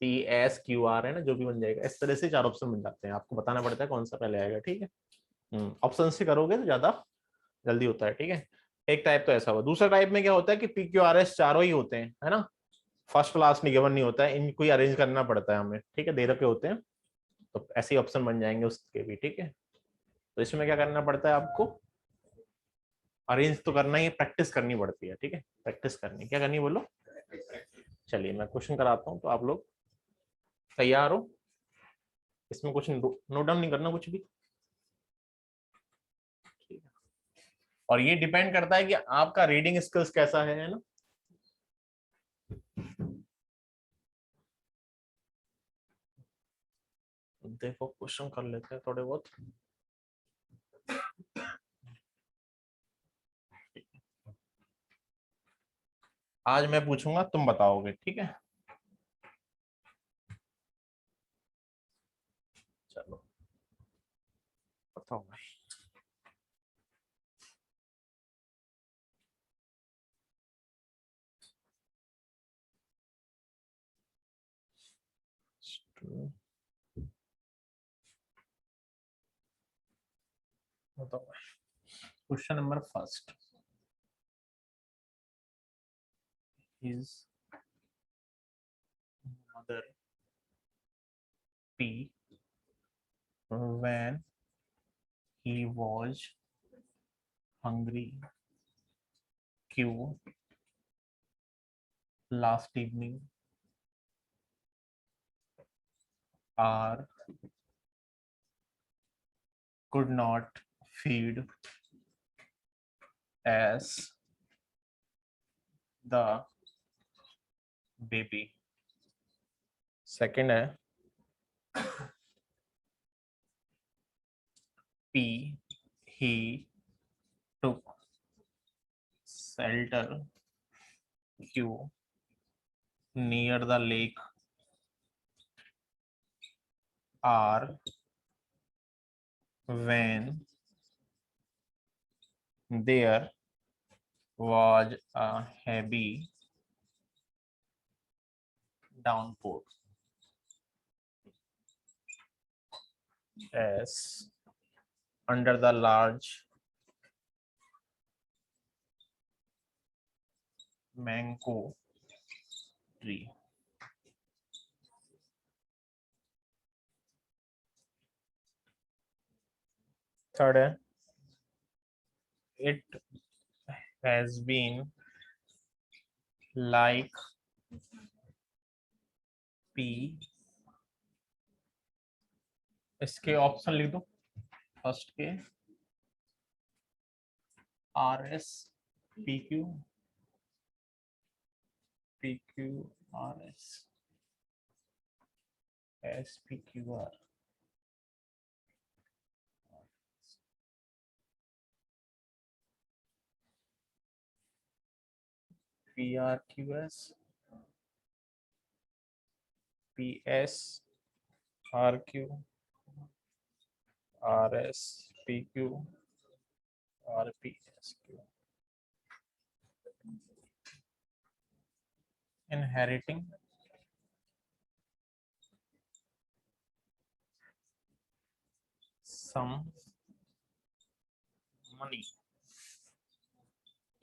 पी एस क्यू आर, है ना, जो भी बन जाएगा। इस तरह से 4 ऑप्शन बन जाते हैं, आपको बताना पड़ता है कौन सा पहले आएगा, ठीक है। ऑप्शन से करोगे तो ज्यादा जल्दी होता है, ठीक है। एक टाइप तो ऐसा हुआ। दूसरा टाइप में क्या होता है कि पी क्यू आर एस चारों ही होते हैं, है ना, फर्स्ट क्लास गिवन नहीं होता है, इनको ही अरेंज करना पड़ता है हमें, ठीक है, दे रखे होते हैं। तो ऐसे ही ऑप्शन बन जाएंगे उसके भी, ठीक है। तो इसमें क्या करना पड़ता है आपको? अरेंज तो करना ही, प्रैक्टिस करनी पड़ती है, ठीक है। प्रैक्टिस करनी, क्या करनी बोलो? चलिए मैं क्वेश्चन कराता हूँ, तो आप लोग तैयार हो? इसमें कुछ नोट डाउन नहीं करना कुछ भी, ठीक है। और ये डिपेंड करता है कि आपका रीडिंग स्किल्स कैसा है ना। देखो क्वेश्चन कर लेते हैं थोड़े बहुत। आज मैं पूछूंगा, तुम बताओगे, ठीक है। चलो बताओ भाई। बताओ भाई। Question number first is mother P when he was hungry. Q last evening. R could not feed S the baby. Second है P he took shelter. Q near the lake. R when there was a heavy downpour. S under the large mango tree. Third है it has been like P. इसके option लिख दो first के R S P Q R S P Q R P R Q S are Q R S P Q R P S Q. Inheriting some money.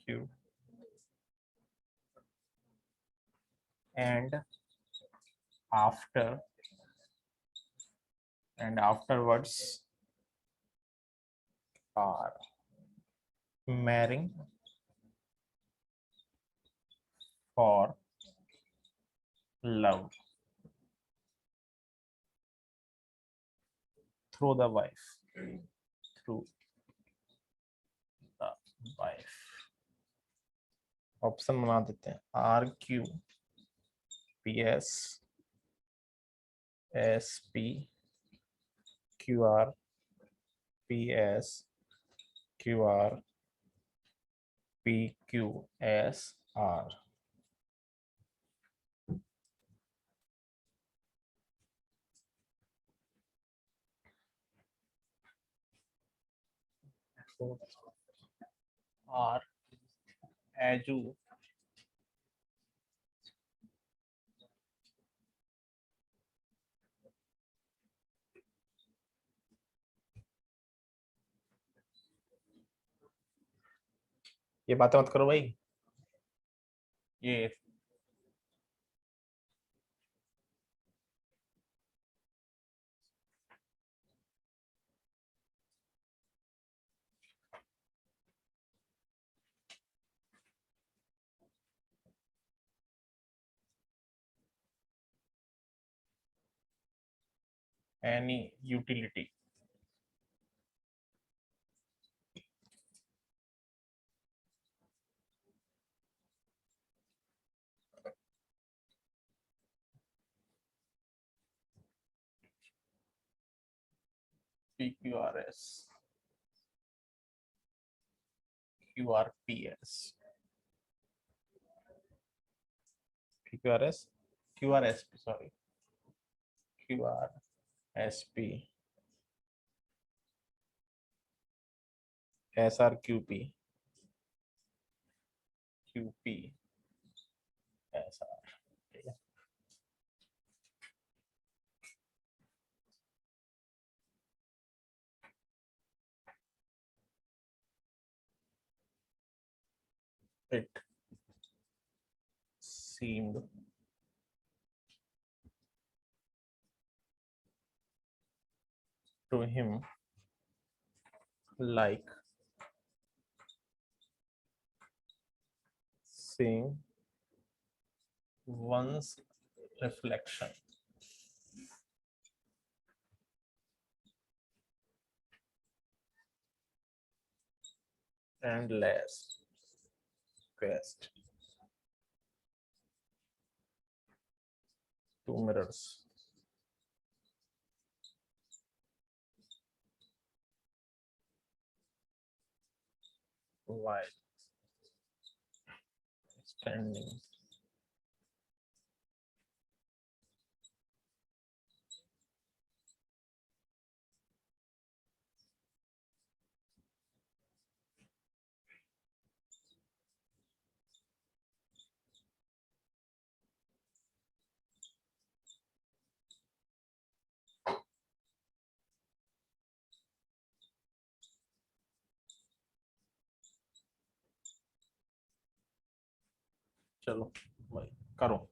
Q and afterwards are marrying for love through the wife. Option बना देते हैं R Q P S S P Q R P S Q R P Q S R. R एजू ये बातें मत करो भाई. ये any utility. PQRS QRPS PQRS QRSP sorry QRSP SRQP, QP, SR, ठीक है। It seemed to him like seeing one's reflection and less quest. Two mirrors. While standing चलो भाई करो।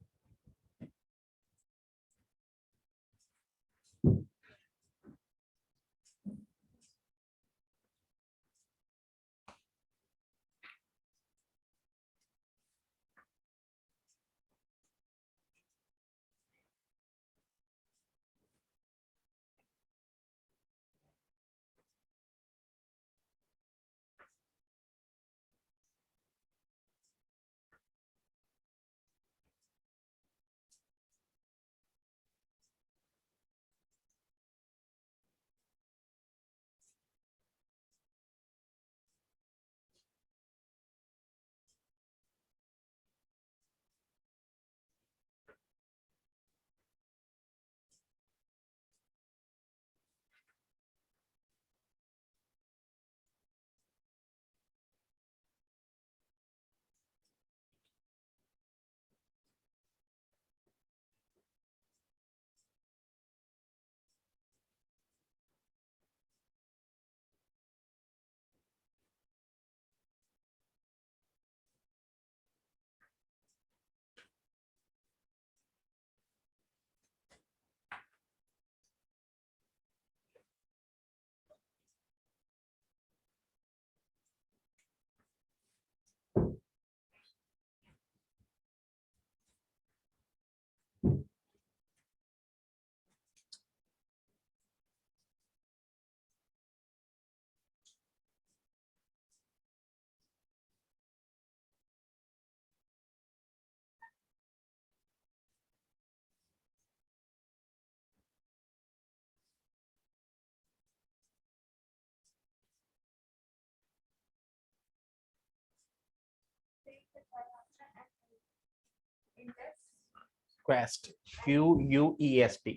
Quest, QUEST,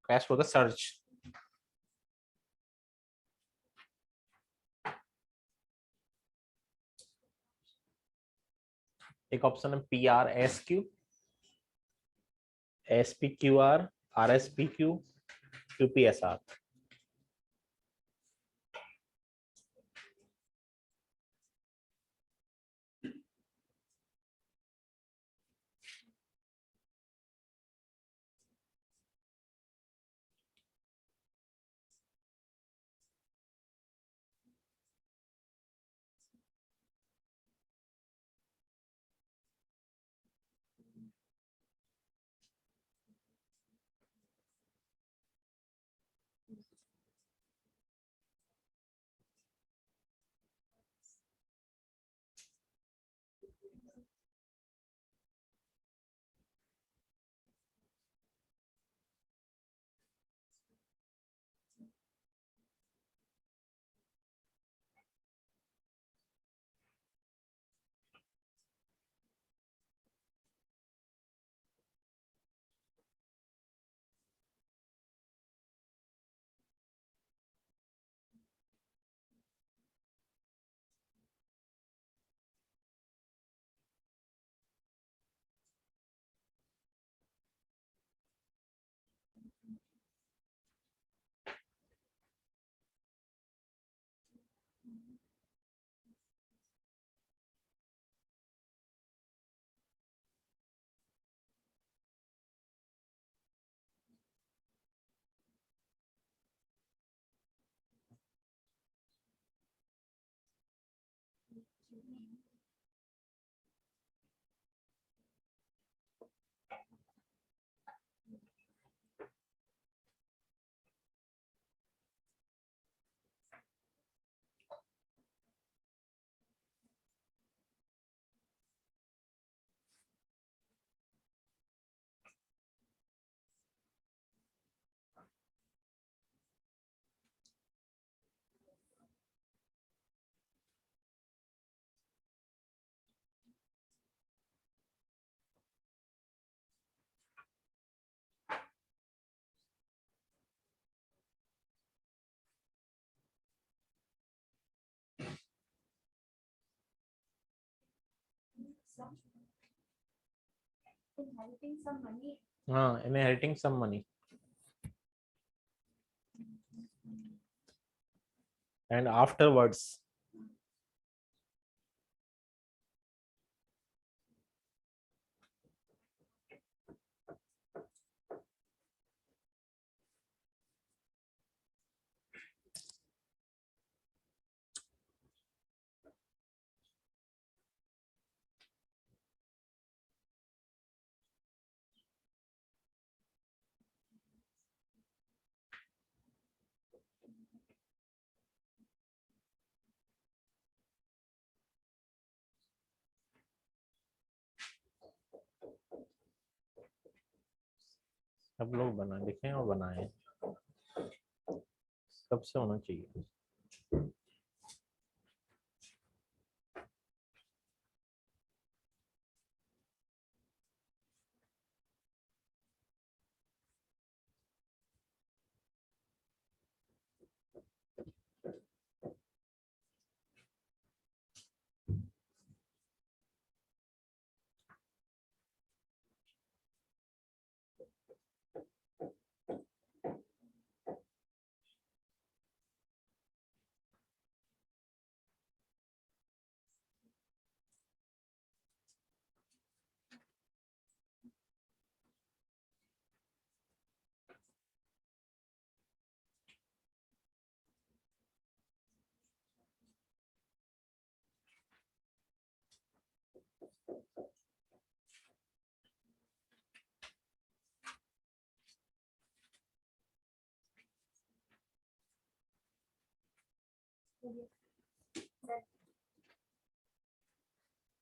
quest for the search। एक option है PRSQ, SPQR, RSPQ, QPSR। हाँ, inheriting some money and afterwards सब लोग बना लिखे और बनाए, सबसे होना चाहिए।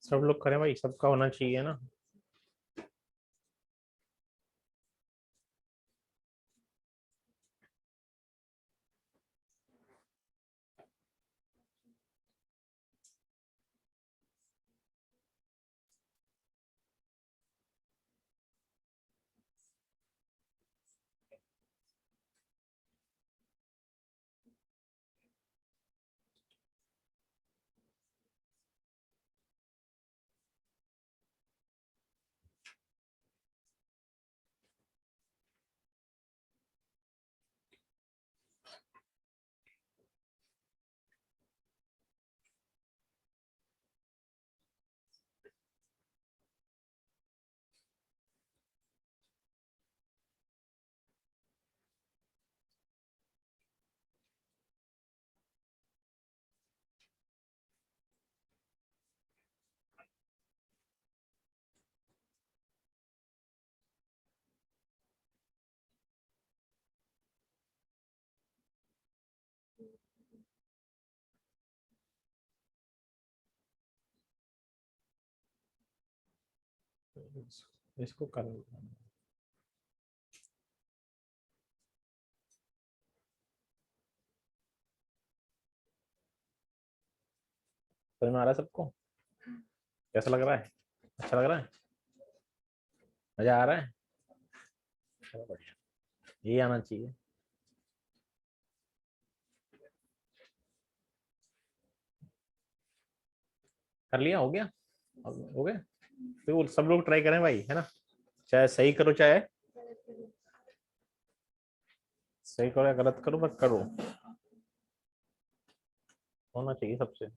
सब लोग करें भाई, सबका होना चाहिए ना। इसको कर, समझ में आ रहा है सबको? कैसा लग रहा है? अच्छा लग रहा है? मजा आ रहा है? चलो बढ़िया, यही आना चाहिए। कर लिया, हो गया, हो गया। तो सब लोग ट्राई करें भाई, है ना? चाहे सही करो, चाहे सही करो या गलत करो, पर करो, होना चाहिए सबसे।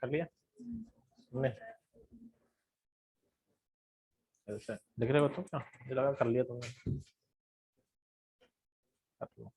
कर लिया तुमने? ऐसा लिख रहे हो तुम क्या? मुझे लगा कर लिया तुमने। कर लो।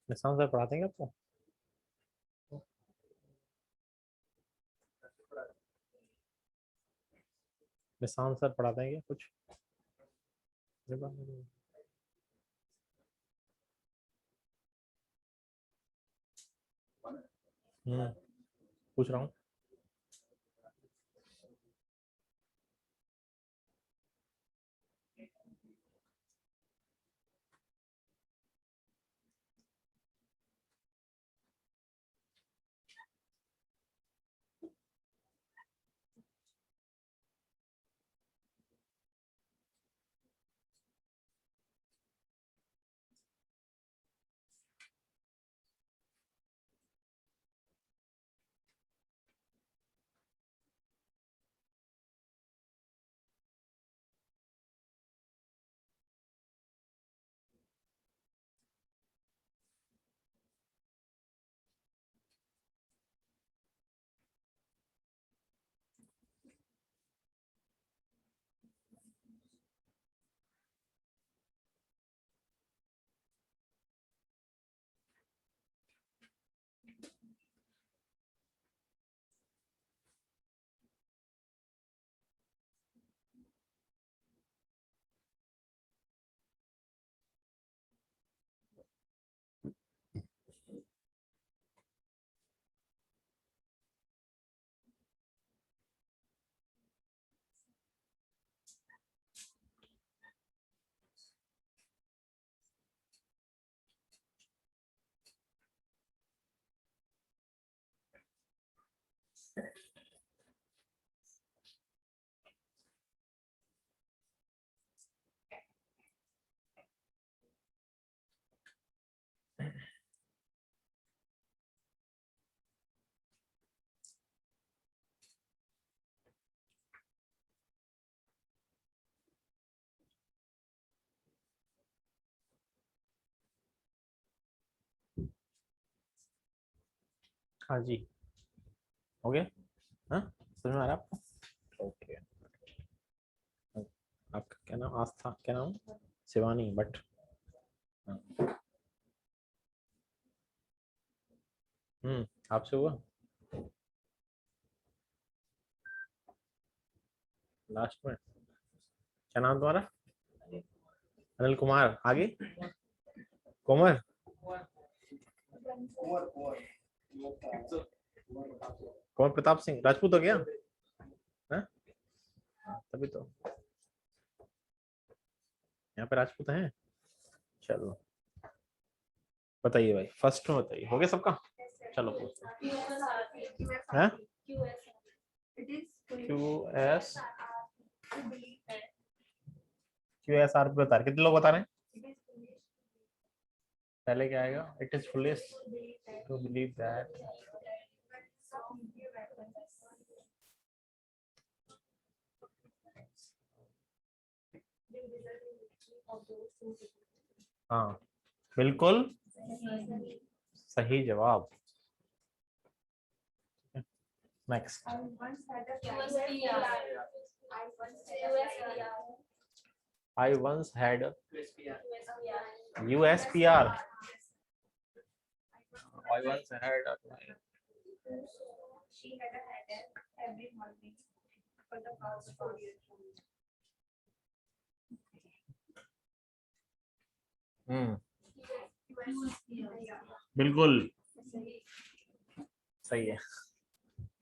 निशान सर पढ़ाते हैं क्या आपको? निशान सर पढ़ाते हैं क्या कुछ? पूछ रहा हूँ। हाँ जी, हो गया। हाँ, समझ में आ रहा है आपको? ओके। आपका क्या नाम? आस्था, क्या नाम? शिवानी बट। आपसे हुआ लास्ट में? क्या नाम तुम्हारा? अनिल कुमार, आगे? कोमर? कुमार प्रताप सिंह राजपूत हो गया? हाँ? तभी तो यहाँ पे राजपूत हैं। चलो बताइए भाई, फर्स्ट में बताइए। हो गया सबका? चलो पूछते हैं। QSR पे बता रहे, कितने लोग बता रहे हैं? पहले क्या आएगा? It is foolish to believe that. हाँ, बिल्कुल सही जवाब। Next. I once had USPR. I once had a She had a headache every morning for the past 4 years. बिल्कुल सही है।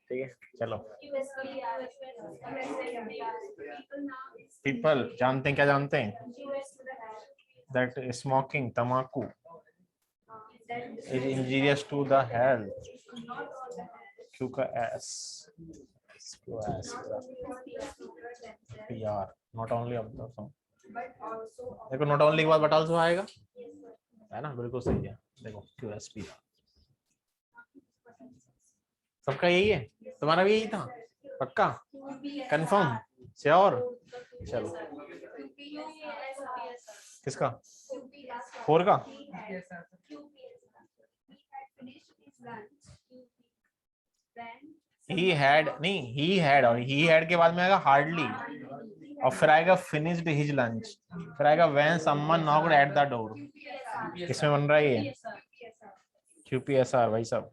ठीक है, चलो। पीपल जानते हैं, क्या जानते हैं? दैट स्मोकिंग, तम्बाकू is injurious to the health. Q का S QS PR not only of the sum, देखो नॉट ओनली के बाद बट आल्सो आएगा, है ना, बिल्कुल सही है। देखो QS PR सबका यही है, तुम्हारा भी यही था पक्का, कंफर्म, श्योर? चलो किसका, 4 का? ही हैड नहीं, ही हैड, और ही हैड के बाद में आएगा हार्डली, और फिर आएगा फिनिश्ड हिज लंच, फिर आएगा when someone knocked at the door. किसमें बन रहा है ये? QPSR भाई साहब।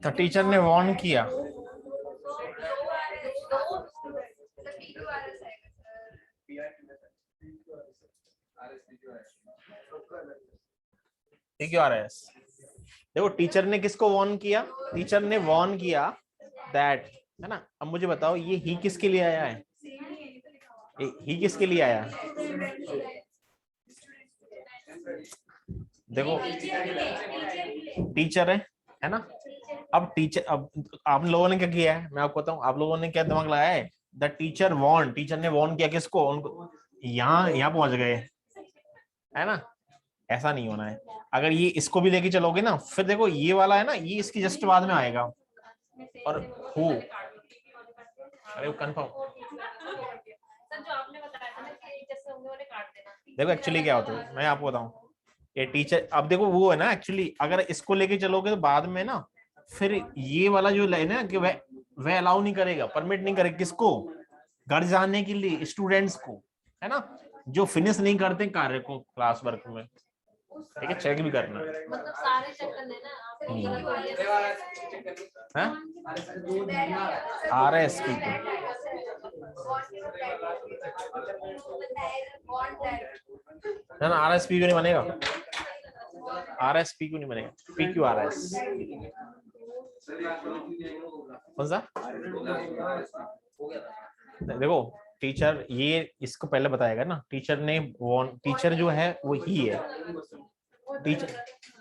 तो टीचर ने वार्न किया, PQRS। देखो टीचर ने किसको वार्न किया? टीचर ने वार्न किया दैट, है ना। अब मुझे बताओ ये ही किसके लिए आया है? ही किसके लिए आया? देखो टीचर है ना। अब टीचर, अब आप लोगों ने क्या किया है मैं आपको बताऊं, आप लोगों ने क्या दिमाग लगाया है? द टीचर वार्न, टीचर ने वार्न किया किसको? उनको, यहाँ पहुंच गए, है ना। ऐसा नहीं होना है। अगर ये इसको भी लेके चलोगे ना, फिर देखो ये वाला है ना, ये इसकी जस्ट बाद में आएगा, और हु, अरे कंफर्म। देखो एक्चुअली क्या होता है मैं आपको बताऊं, ये टीचर, अब देखो वो है ना, एक्चुअली अगर इसको लेके चलोगे तो बाद में ना, फिर ये वाला जो लाइन है कि वह अलाउ नहीं करेगा, परमिट नहीं करेगा किसको? घर जाने के लिए स्टूडेंट्स को, है ना, जो फिनिश नहीं करते कार्य को क्लास वर्क में। ठीक है, चेक भी करना है, मतलब सारे चेक करने ना RSP ना, RSP क्यों नहीं बनेगा? RSP क्यों नहीं बनेगा? PQRS कौन सा? देखो टीचर, ये इसको पहले बताएगा ना, टीचर ने वार्न, टीचर जो है वो ही है,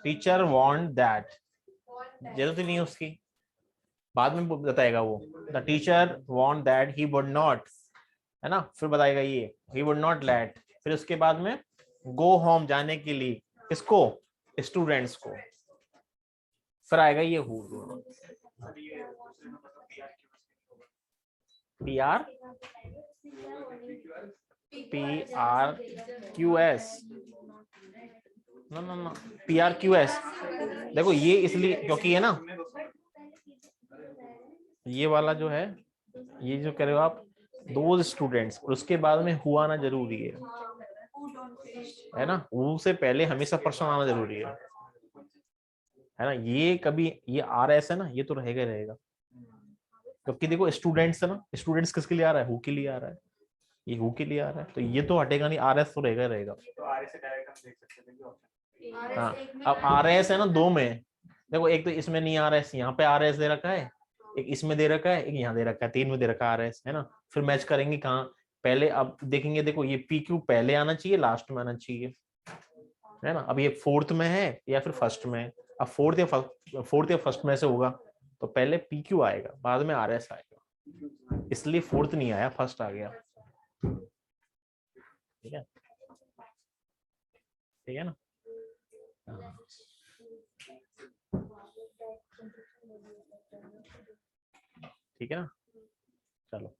टीचर वांट दैट, जरूरत नहीं है उसकी, बाद में बताएगा वो। The teacher want that he would not, है ना, फिर बताएगा ये ही वुड नॉट लेट, फिर उसके बाद में गो होम, जाने के लिए किसको? स्टूडेंट्स को, फिर आएगा ये हु, PR PRQS, ना PRQS। देखो ये इसलिए क्योंकि है ना, ये वाला जो है, ये जो कह रहे हो आप, दो स्टूडेंट्स, और उसके बाद में हुआ आना जरूरी है ना, हु से पहले हमेशा पर्सन आना जरूरी है ना। ये कभी ये RS है ना, ये तो रहेगा ही रहेगा, क्योंकि देखो स्टूडेंट्स है ना, स्टूडेंट्स किसके लिए आ रहा है? हु के लिए आ रहा है, ये हु के लिए आ रहा है, तो ये तो हटेगा नहीं, RS तो रहेगा रहेगा। हाँ, अब RS है ना दो में, देखो एक तो इसमें नहीं RS, यहाँ पे RS दे रखा है, एक इसमें दे रखा है, एक यहाँ दे रखा है, 3 में दे रखा है RS, है ना। फिर मैच करेंगे कहाँ पहले, अब देखेंगे, देखो ये PQ पहले आना चाहिए लास्ट में आना चाहिए, है ना। अब ये 4th में है या फिर 1st में है, अब 4th या 1st में से होगा, तो पहले PQ आएगा बाद में RS आएगा, इसलिए 4th नहीं आया, 1st आ गया। ठीक है, ठीक है ना। ठीक है ना, चलो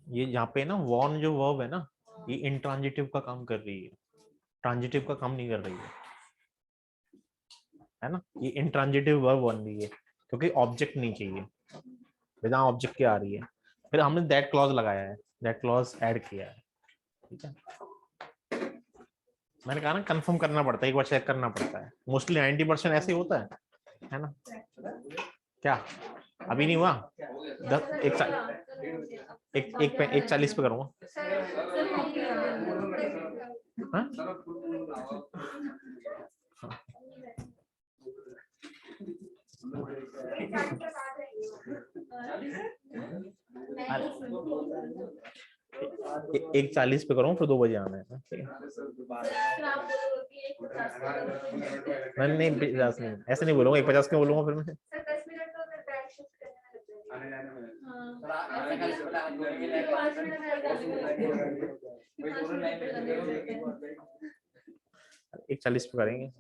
ये यहाँ पे ना वॉन जो वर्ब है ना, ये इंट्रांजिटिव का काम कर रही है, ट्रांजिटिव का काम नहीं कर रही है ना। ये इंट्रांजिटिव वर्ब बन रही है क्योंकि ऑब्जेक्ट नहीं चाहिए, बिना ऑब्जेक्ट के आ रही है, फिर हमने दैट क्लॉज लगाया है, दैट क्लॉज ऐड किया है। ठीक है, मैंने कहा ना कंफर्म करना पड़ता है, एक बार चेक करना पड़ता है, मोस्टली 90% ऐसे ही होता है ना। क्या अभी नहीं हुआ? 1:40 पे करूंगा। 1:40 पे करूँ, फिर 2 बजे आना है, ठीक है? नहीं नहीं 50 नहीं, ऐसे नहीं बोलूंगा, 1:50 क्यों बोलूंगा फिर मैं? एक 40 पे करेंगे,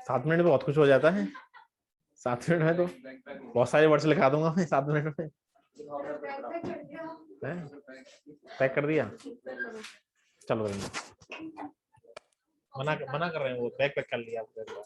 7 मिनट में बहुत कुछ हो जाता है, 7 मिनट में तो बहुत सारे वर्ड्स लिखा दूंगा मैं 7 मिनट में। पैक कर दिया, चलो मना कर रहे हैं वो, पैक कर लिया आपको।